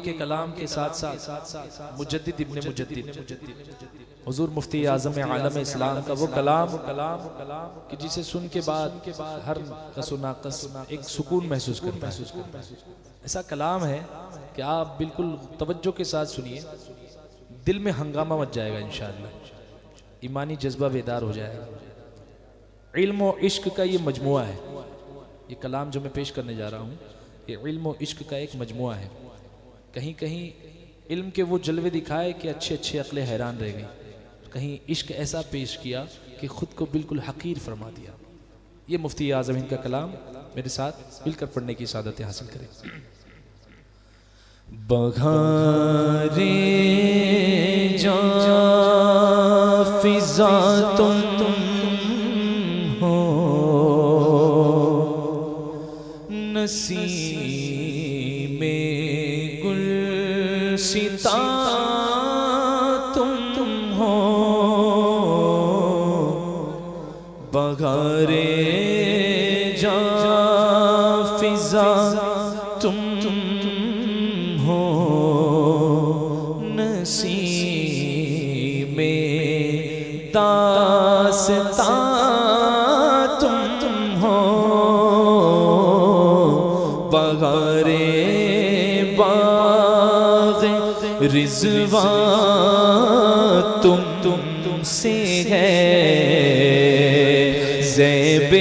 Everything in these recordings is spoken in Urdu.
کے کلام کے ساتھ ساتھ مجدد ابن مجدد حضور مفتی اعظم عالم اسلام کا وہ کلام کہ جسے سن کے بعد ہر کس و ناقص ایک سکون محسوس کرتا ہے. ایسا کلام ہے کہ آپ بالکل توجہ کے ساتھ سنیے، دل میں ہنگامہ مچ جائے گا انشاءاللہ، ایمانی جذبہ بیدار ہو جائے گا. علم و عشق کا یہ مجموعہ ہے. یہ کلام جو میں پیش کرنے جا رہا ہوں یہ علم و عشق کا ایک مجموعہ ہے. کہیں کہیں علم کے وہ جلوے دکھائے کہ اچھے عقلیں حیران رہ گئی، کہیں عشق ایسا پیش کیا کہ خود کو بالکل حقیر فرما دیا. یہ مفتی اعظم ان کا کلام میرے ساتھ مل کر پڑھنے کی سعادت حاصل کریں. بہارِ جاں فضا تم ہو، نسیم گلشتہ تم ہو. بہارِ جاں فضا تم ہو، نسیم داستاں تم ہو. بہارِ باغ رضوان تم سے ہے، زیب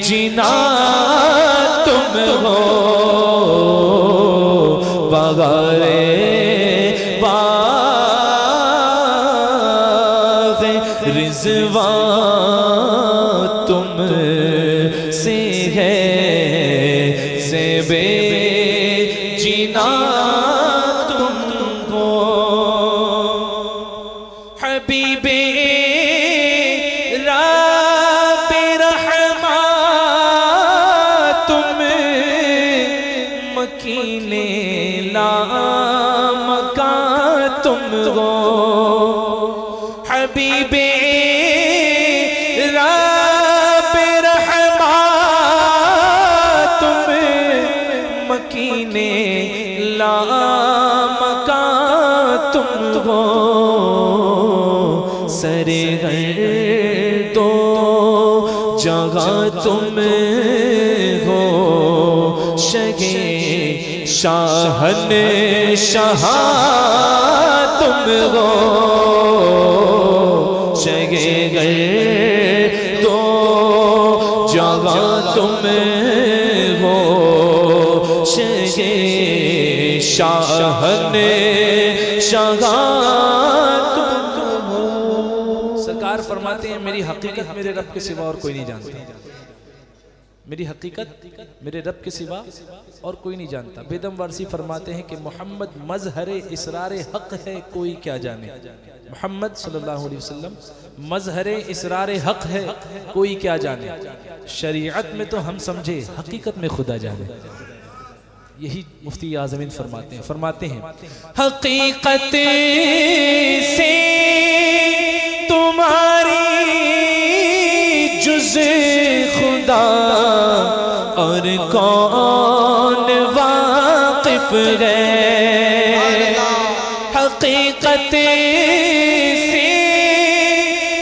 جنا تم ہو. بہارِ باغ رضوان تم سے ہے، زیب جنا تم ہو. حبیب رب رحماں تم، مکین لامکاں تم ہو. حبیب رب رحماں تم، مکین لامکاں تم ہو. سر گرد و جگہ تم ہو، شگے شاہن شہاں تم ہو. شگے گرد و جگہ تم ہو، شگے شاہن شہاں تم ہو. سرکار فرماتے ہیں میری حقیقت میرے رب کے سوا اور کوئی نہیں جانتا. میری حقیقت میرے رب کے سوا اور کوئی نہیں جانتا. بیدم وارسی فرماتے ہیں کہ محمد مظہر اسرار حق ہے، کوئی کیا جانے. محمد صلی اللہ علیہ وسلم مظہر اسرار حق ہے، کوئی کیا جانے. شریعت میں تو ہم سمجھے، حقیقت میں خدا جانے. یہی مفتی اعظمین فرماتے ہیں حقیقت سے تمہاری جز خدا اور کون واقف ہے. حقیقت سے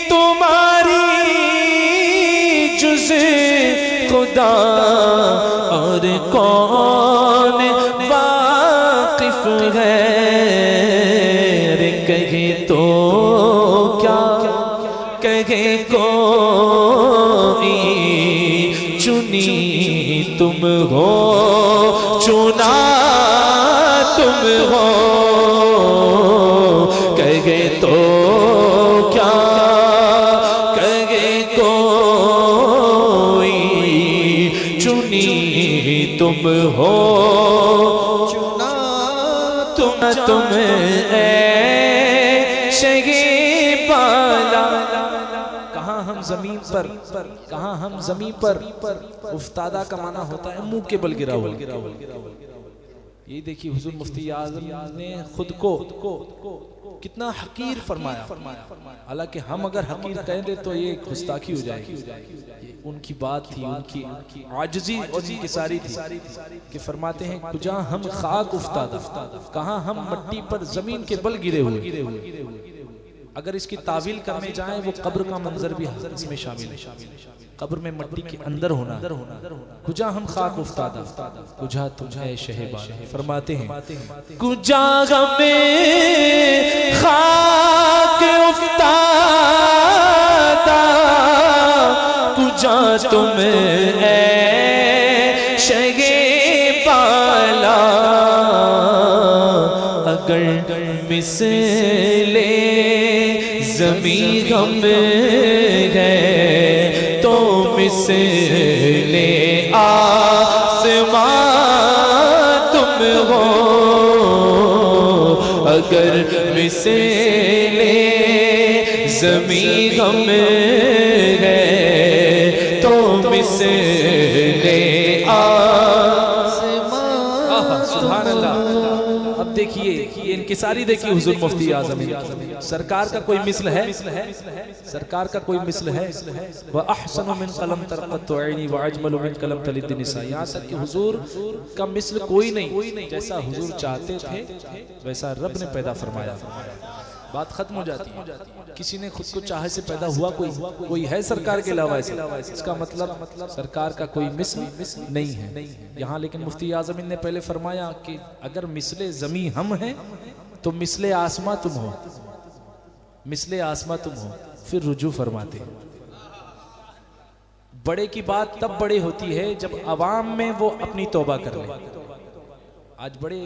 تمہاری جز خدا اور کون واقف ہے. کہے تو کیا کہے کوئی، چنی تم ہو چنا تم ہو. کہے تو کیا کہے کوئی، چنی تم ہو چنا تم اے شگی بالا. کہاں ہم زمین پر، کہاں ہم زمین پر. افتادہ کا معنی ہوتا ہے منہ کے بل گرا ہوا. یہ دیکھیے حضور مفتی اعظم نے خود کو کتنا حقیر فرمایا. حالانکہ ہم اگر حقیر کہہ دیں تو یہ گستاخی ہو جائے گی. ان کی بات تھی، ان کی عاجزی اور انکساری تھی کہ فرماتے ہیں کجا ہم خاک افتادہ، کہاں ہم مٹی پر زمین کے بل گرے ہوئے. اگر اس کی تعویل کرنے جائیں وہ قبر کا منظر بھی اس میں شامل ہے، قبر میں مٹی کے اندر ہونا. کجا ہم خاک افتادہ کجا تم ہے شہبان. فرماتے ہیں کجا ہمیں خاک افتادہ کجا تم اے شہ بالا. اگر مثل زمین غم ہے تو مثل آسمان تم ہو. اگر مثل زمین غم ہے تو مثل آسمان. سبحان اللہ. اب دیکھیے یہ انکساری دیکھیے حضور مفتی اعظم سرکار کا کوئی مثل ہے؟ سرکار کا کوئی مثل ہے؟ وَأَحْسَنُ مِنْ قَلَمْ تَرْقَتُ عَيْنِي وَأَجْمَلُ مِنْ قَلَمْ تَلِدُ النِّسَاءِ. یہاں تک کہ حضور کا مثل کوئی نہیں، جیسا حضور چاہتے تھے ویسا رب نے پیدا فرمایا. بات ختم ہو جاتی ہے. کسی نے خود کو چاہے سے پیدا ہوا کوئی ہے سرکار کے علاوہ ایسا؟ اس کا مطلب سرکار کا کوئی مثل نہیں ہے. یہاں لیکن مفتی اعظم نے پہلے فرمایا کہ اگر مثل زمین ہم ہیں تو مثل آسماں تم ہو، مثل آسماں تم ہو. پھر رجوع فرماتے ہیں بڑے کی بات تب بڑے ہوتی ہے جب عوام میں وہ اپنی توبہ کر لیں. آج بڑے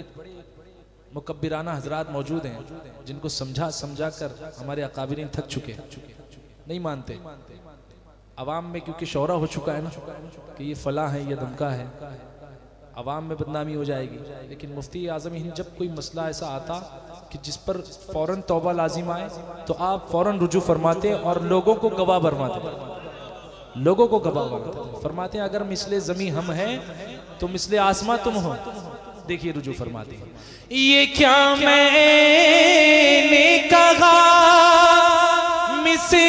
مکبرانہ حضرات موجود ہیں جن کو سمجھا کر ہمارے اکابرین تھک چکے، نہیں مانتے. عوام میں کیونکہ شہرہ ہو چکا ہے نا کہ یہ فلاں ہے، یہ دمکا ہے، عوام میں بدنامی ہو جائے گی. لیکن مفتی اعظم ہند جب کوئی مسئلہ ایسا آتا کہ جس پر فوراً توبہ لازم آئے تو آپ فوراً رجوع فرماتے اور لوگوں کو گواہ فرماتے. لوگوں کو گواہ فرماتے ہیں اگر مثل زمین ہم ہیں تو مثل آسماں تم ہو. دیکھیے رجوع فرماتے ہیں یہ کیا میں نے کہا مثل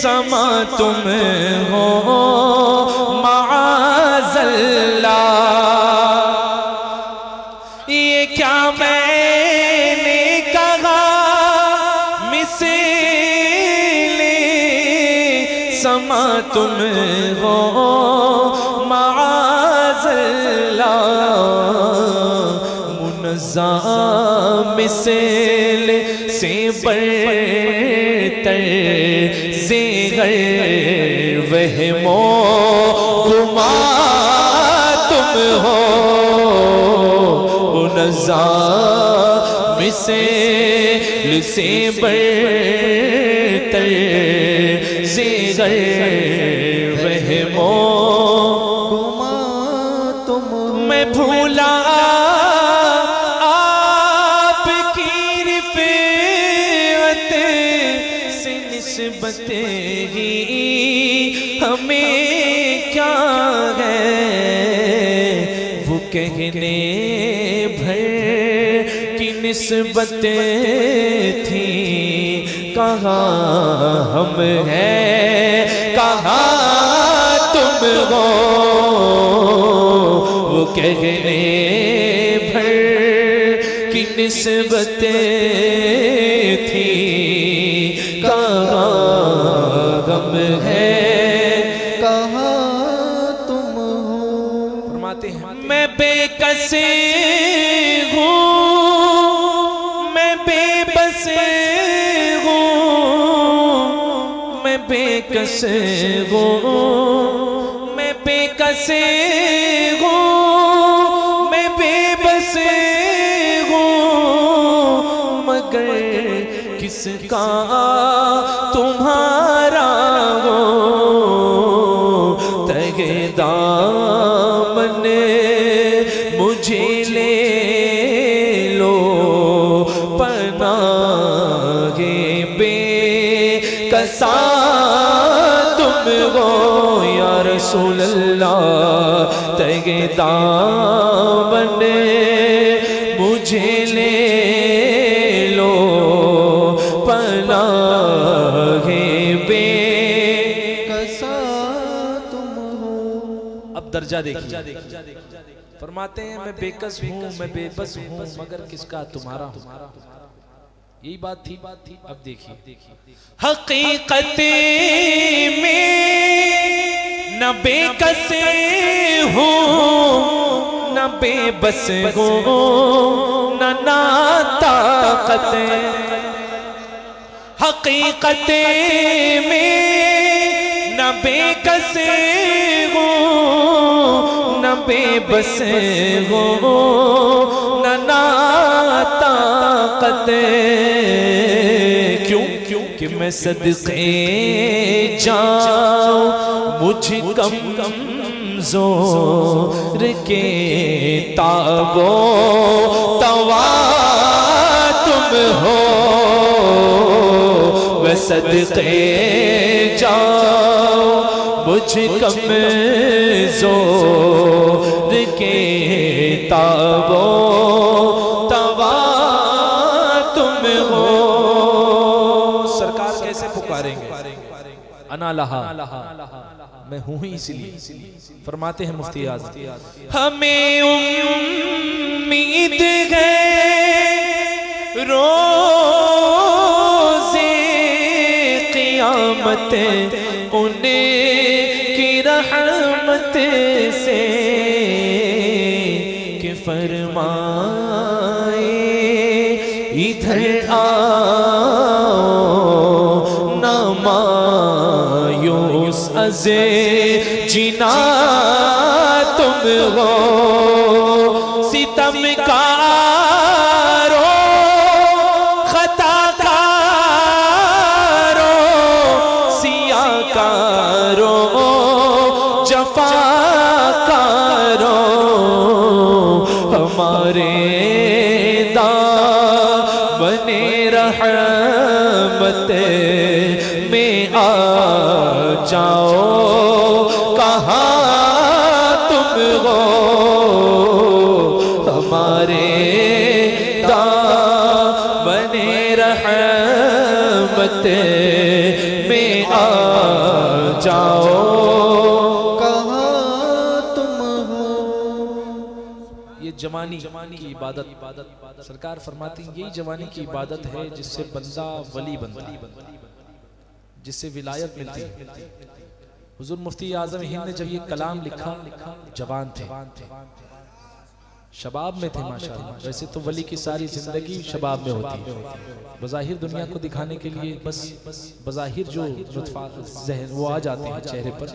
سما تم ہو معاذ اللہ. یہ کیا میں نے کہا مثل سما تم ہو معاذ اللہ. منزہ مثل سے برتر زیغر وہم و گما تم ہو. منزہ مثل سے برتر زیغر وہم و گما تم ہو. میں بھولا آپ کی رفعت سے نسبت ہی ہمیں کیا ہے. وہ کہنے بھر کی نسبت تھی کہاں ہم ہیں کہاں تم ہو. وہ کہنے بھر کی نسبت تھی کہاں ہم ہیں کہاں تم ہو. فرماتے ہیں میں بے کس ہوں میں بے بس ہوں میں بے کس ہوں میں بے کس ہوں میں بے بس ہوں مگر کس کا تمہارا ہو. تگے دامن مجھے لے لو پناہ بے کسا تم ہو یا رسول اللہ. تگے دامن مجھے لے لو پناہ بے درجہ دیکھیے، فرماتے ہیں میں بے کس ہوں، میں بے بس ہوں، مگر کس کا تمہارا ہوں. یہی بات تھی. اب دیکھیے حقیقت میں نہ بے کس ہوں نہ بے بس ہوں نہ ناطاقت. حقیقت میں نہ بے کس ہوں نہ بے بس ہوں نہ ناطاقت. کہ میں صدقے جاؤں مجھ کمزور کے تابو توا تم ہو. میں صدقے جاؤں مجھ کمزور کے تابو توا تم ہو. پکاریں گے انا لہا، میں ہوں ہی اسی لیے. فرماتے ہیں مفتی اعظم ہمیں امید ہے روز قیامت ان کی رحمت سے کہ فرمائے ادھر جنا تم ہو. ستم کارو خطا کارو سیاہ کارو جفا کارو ہمارے دامن رحمت میں آ جاؤ. کہاں تم ہو ہمارے دامن رحمت میں آ جاؤ. کہاں تم ہو. یہ جوانی کی عبادت سرکار فرماتی ہیں یہی جوانی کی عبادت ہے جس سے بندہ ولی بنتا ہے، جس سے ولایت ملتی ہے. حضور مفتی اعظم ہند نے جب یہ کلام لکھا جوان تھے، شباب میں تھے ماشاءاللہ. ویسے تو ولی کی ساری زندگی شباب میں ہوتی ہے، بظاہر دنیا کو دکھانے کے لیے بس بظاہر جو لطفات ذہن وہ آ جاتے ہیں چہرے پر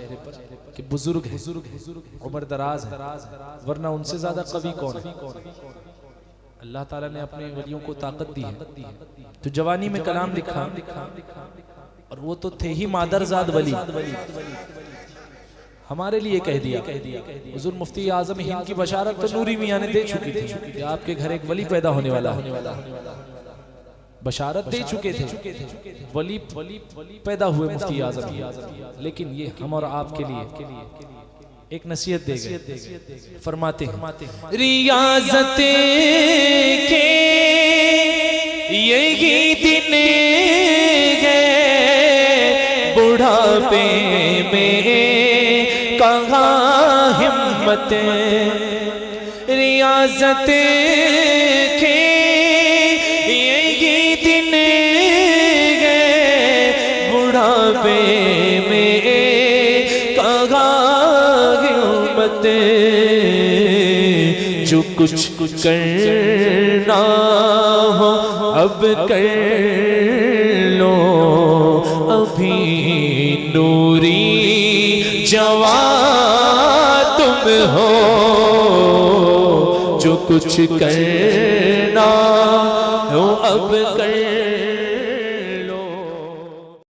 کہ بزرگ ہے، عمر دراز ہے، ورنہ ان سے زیادہ قوی کون ہے؟ اللہ تعالیٰ نے اپنے ولیوں کو طاقت دی ہے. تو جوانی میں کلام لکھا اور وہ تو تھے ہی مادرزاد ولی. ہمارے لیے کہہ دیا حضور مفتی اعظم ہند کی بشارت تو نوری میاں نے دے چکی تھی کہ آپ کے گھر ایک ولی پیدا ہونے والا ہے. بشارت دے چکے تھے، ولی پیدا ہوئے مفتی اعظم. لیکن یہ ہم اور آپ کے لیے ایک نصیحت دے گئے. فرماتے ہیں ریاضت کے یہی دن بڑھاپے میں کہاں ہمت. ریاضت کے یہی دن بڑھاپے میں کہاں ہمت. جو کچھ کرنا ہو اب کر لو ابھی نوری جوان تم ہو. جو کچھ کرنا ہو اب کر